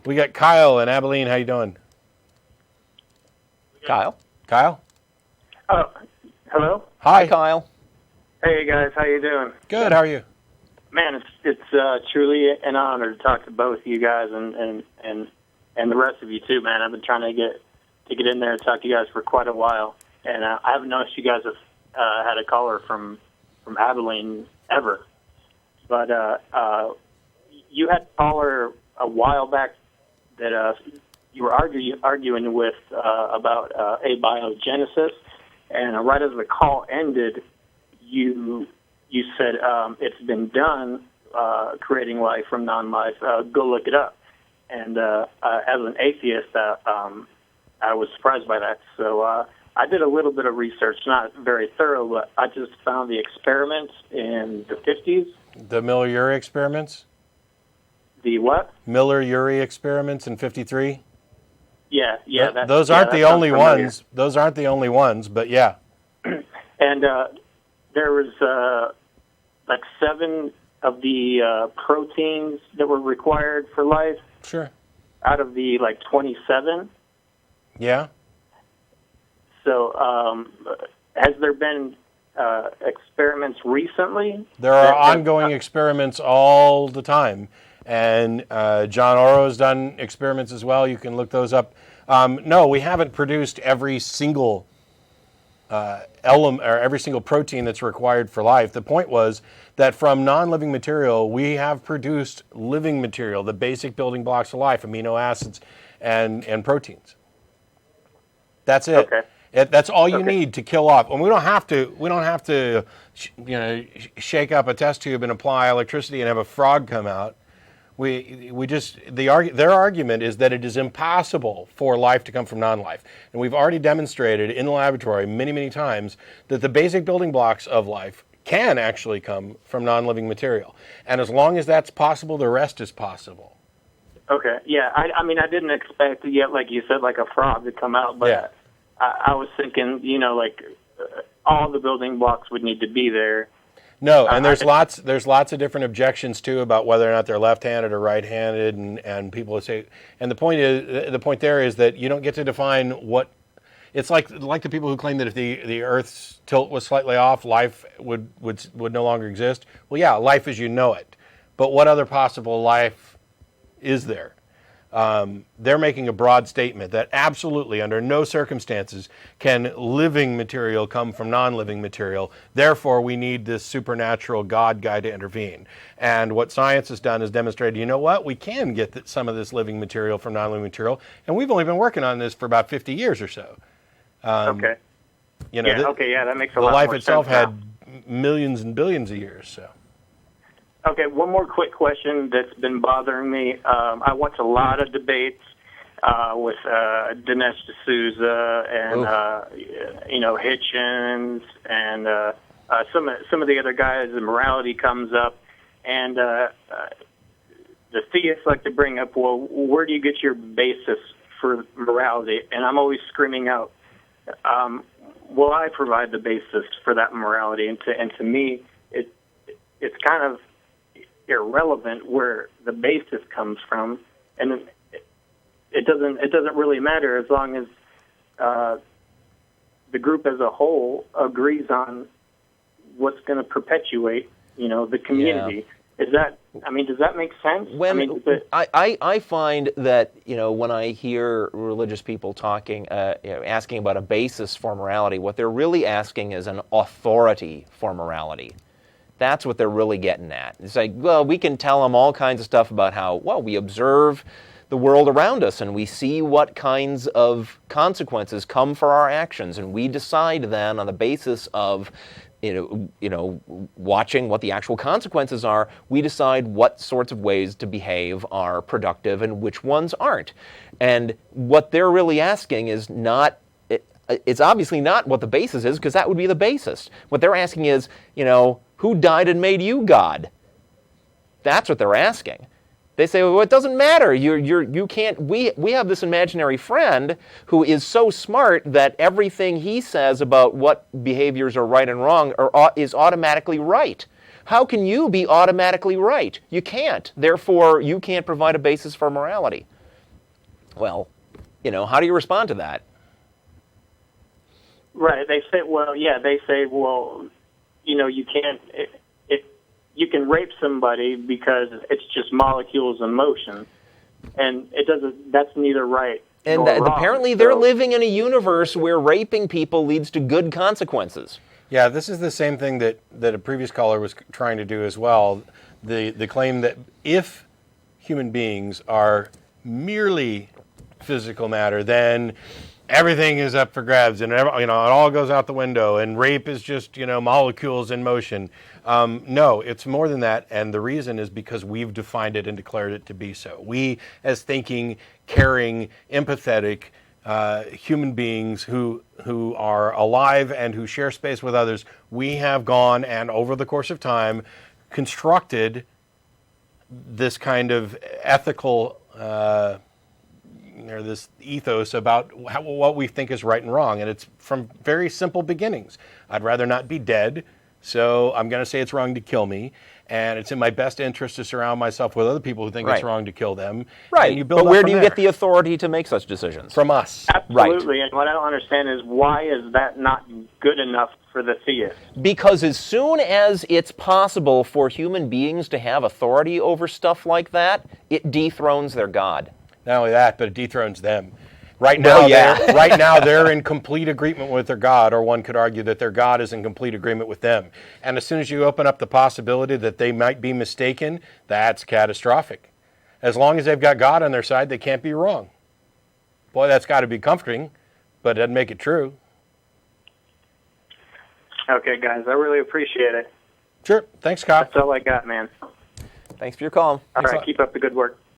We got Kyle in Abilene. How you doing? Kyle? Kyle? Oh, hello? Hi. Kyle. Hey, guys. How you doing? Good. How are you? Man, it's truly an honor to talk to both you guys and the rest of you, too, man. I've been trying to get in there and talk to you guys for quite a while. And I haven't noticed you guys have had a caller from Abilene ever. But you had a caller a while back that you were arguing with about abiogenesis, and right as the call ended, you said it's been done, creating life from non-life. Go look it up. And as an atheist, I was surprised by that. So I did a little bit of research, not very thorough, but I just found the experiments in the 50s. The Miller-Urey experiments? The what? Miller-Urey experiments in 53? Yeah. Those aren't the only ones. Those aren't the only ones, but yeah. And there was like 7 of the proteins that were required for life. Sure. Out of the 27. Yeah. So has there been experiments recently? There are ongoing experiments all the time. And John Oro's done experiments as well. You can look those up. No, we haven't produced every single element or every single protein that's required for life. The point was that from non-living material, we have produced living material, the basic building blocks of life, amino acids and proteins. That's it. Okay. That's all you need to kill off. And we don't have to, shake up a test tube and apply electricity and have a frog come out. Their argument is that it is impossible for life to come from non-life. And we've already demonstrated in the laboratory many, many times that the basic building blocks of life can actually come from non-living material. And as long as that's possible, the rest is possible. Okay. Yeah. I mean, I didn't expect yet, like you said, like a frog to come out, but Yeah. I was thinking, all the building blocks would need to be there. No, and there's lots of different objections too about whether or not they're left-handed or right-handed, and people say, and the point there is that you don't get to define what. It's like the people who claim that if the Earth's tilt was slightly off, life would no longer exist. Well, yeah, life as you know it, but what other possible life is there? They're making a broad statement that absolutely, under no circumstances, can living material come from non-living material. Therefore, we need this supernatural God guy to intervene. And what science has done is demonstrated, you know what? We can get some of this living material from non-living material, and we've only been working on this for about 50 years or so. Okay. Yeah, that makes a lot more sense. The life itself now had millions and billions of years, so. Okay, one more quick question that's been bothering me. I watch a lot of debates with Dinesh D'Souza and Hitchens and some of the other guys. And morality comes up, and the theists like to bring up, well, where do you get your basis for morality? And I'm always screaming out, well, I provide the basis for that morality, and to me, it's kind of irrelevant where the basis comes from, and it doesn't really matter as long as the group as a whole agrees on what's going to perpetuate, the community. Yeah. Does that make sense? I find that, when I hear religious people talking, asking about a basis for morality, what they're really asking is an authority for morality. That's what they're really getting at. It's like, well, we can tell them all kinds of stuff about how, well, we observe the world around us and we see what kinds of consequences come for our actions, and we decide then on the basis of watching what the actual consequences are, we decide what sorts of ways to behave are productive and which ones aren't. And what they're really asking is not, it's obviously not what the basis is, because that would be the basis. What they're asking is, who died and made you God? That's what they're asking. They say, well, it doesn't matter. You can't. We have this imaginary friend who is so smart that everything he says about what behaviors are right and wrong is automatically right. How can you be automatically right? You can't. Therefore, you can't provide a basis for morality. Well, how do you respond to that? Right. They say, well, you can't. You can rape somebody because it's just molecules in motion, and it doesn't. That's neither right. And nor wrong. apparently, they're living in a universe where raping people leads to good consequences. Yeah, this is the same thing that a previous caller was trying to do as well. The claim that if human beings are merely physical matter, then everything is up for grabs, and it all goes out the window, and rape is just molecules in motion. No, it's more than that, and the reason is because we've defined it and declared it to be so. We, as thinking, caring, empathetic human beings who are alive and who share space with others, we have gone and over the course of time constructed this kind of ethical this ethos about what we think is right and wrong, and it's from very simple beginnings. I'd rather not be dead, so I'm going to say it's wrong to kill me, and it's in my best interest to surround myself with other people who think it's wrong to kill them. Right, and you build but where do you get the authority to make such decisions? From us. Absolutely, and what I don't understand is why is that not good enough for the theist? Because as soon as it's possible for human beings to have authority over stuff like that, it dethrones their God. Not only that, but it dethrones them. Right now, they're in complete agreement with their God, or one could argue that their God is in complete agreement with them. And as soon as you open up the possibility that they might be mistaken, that's catastrophic. As long as they've got God on their side, they can't be wrong. Boy, that's got to be comforting, but it doesn't make it true. Okay, guys, I really appreciate it. Sure. Thanks, Kyle. That's all I got, man. Thanks for your call. All right, keep up the good work.